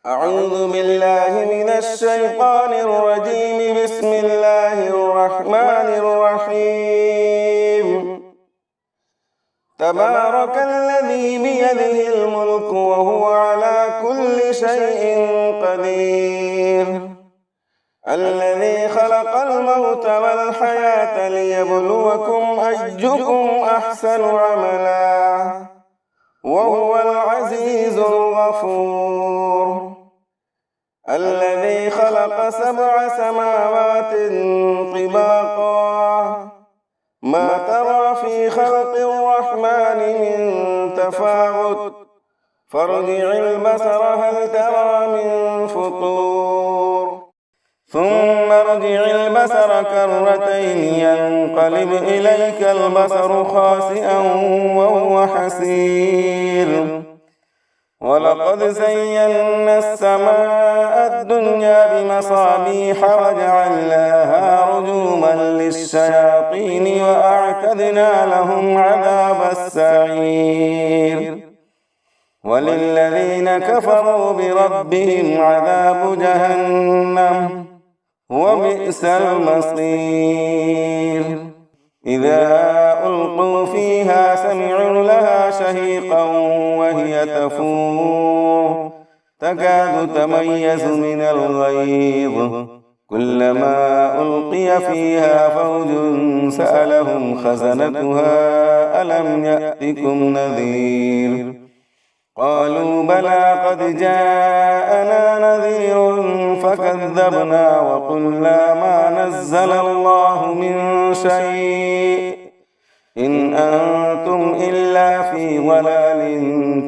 أعوذ بالله من الشيطان الرجيم. بسم الله الرحمن الرحيم. تبارك الذي بيده الملك وهو على كل شيء قدير. الذي خلق الموت والحياة ليبلوكم أيكم أحسن عملا وهو العزيز الغفور. الذي خلق 7 سماوات طباقا ما ترى في خلق الرحمن من تفاوت فارجع البصر هل ترى من فطور ثم ارجع البصر كرتين ينقلب إليك البصر خاسئا وهو حسير. ولقد زينا السماء الدنيا بمصابيح وجعلناها رجوما للشياطين وأعتدنا لهم عذاب السعير. وللذين كفروا بربهم عذاب جهنم وبئس المصير. إذا ألقوا فيها سمعوا لها شهيقا وهي تفور تكاد تميز من الغيظ. كلما ألقي فيها فوج سألهم خزنتها ألم يأتكم نذير؟ قالوا بلى قد جاءنا نذير فكذبنا وقلنا ما نزل الله من شيء إن أنتم إلا في ضلال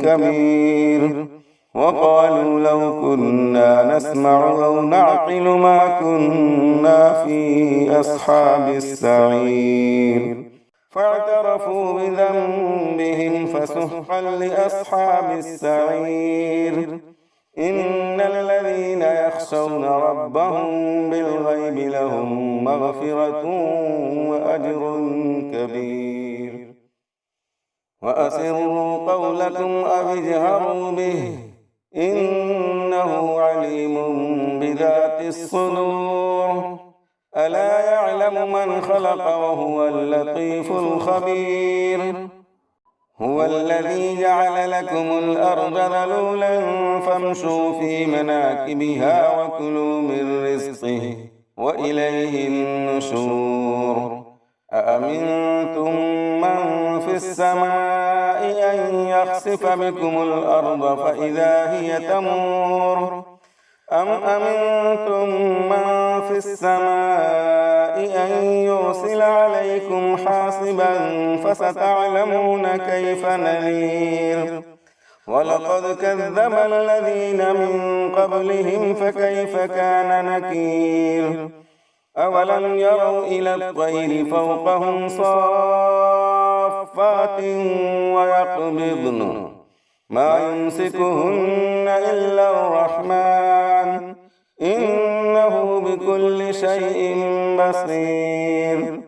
كبير. وقالوا لو كنا نسمع أو نعقل ما كنا في أصحاب السعير. فاعترفوا بذنبهم فسحقا لأصحاب السعير. إن الذين يخشون ربهم بالغيب لهم مغفرة وأجر كبير. وأسروا قولكم أو اجهروا به إنه عليم بذات الصدور. ألا يعلم من خلق وهو اللطيف الخبير. هو الذي جعل لكم الأرض ذلولا فامشوا في مناكبها وكلوا من رزقه وإليه النشور. أأمنتم من في السماء أن يخسف بكم الأرض فإذا هي تمور أم أمنتم من في السماء أن يرسل عليكم حاصبا فستعلمون كيف نذير. ولقد كذب الذين من قبلهم فكيف كان نكير. أولم يروا إلى الطير فوقهم صافات ويقبضن ما يمسكهن إلا الرحمن إنه بكل شيء بصير.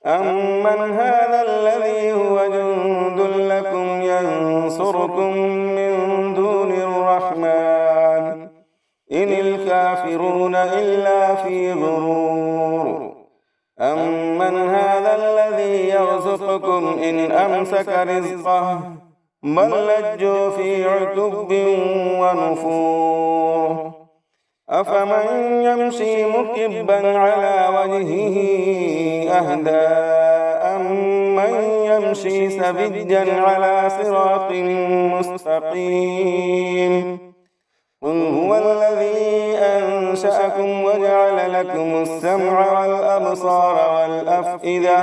أمن هذا الذي هو جند لكم ينصركم من دون الرحمن إن الكافرون إلا في غرور. أمن هذا الذي يرزقكم إن أمسك رزقه بل لجوا في عتب ونفور. أفمن يمشي مكبا على وجهه أهدى أمن يمشي سويا على صراط مستقيم. قل هو الذي أنشأكم وجعل لكم السمع والأبصار والأفئدة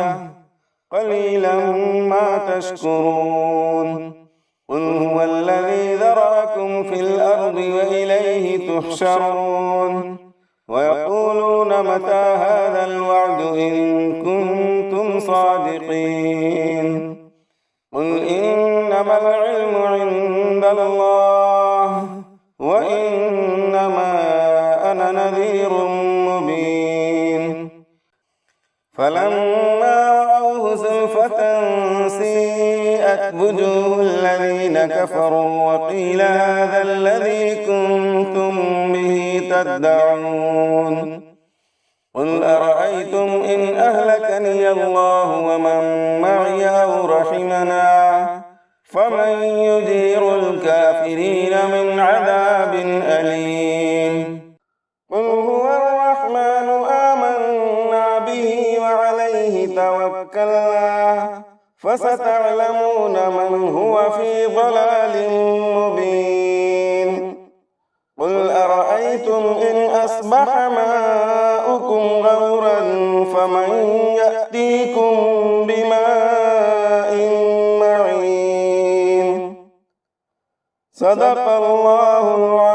قليلا ما تشكرون. قل هو الذي ذرأكم في الأرض وإليه تحشرون. ويقولون متى هذا الوعد إن كنتم صادقين. قل إنما العلم عند الله وإنما أنا نذير مبين. فلما رأوه زلفة سيئت وجوه الذين كفروا وقيل هذا الذي كنتم به تدعون قل أرأيتم إن أهلكني الله ومن معي أو رحمنا فمن يجير الكافرين من عذاب أليم قل هو الرحمن آمنا به وعليه توكلنا فستعلمون من هو في ضلال مبين قل أرأيتم إن أصبح ماؤكم غورا فمن يأتيكم بماء معين صدق الله العظيم.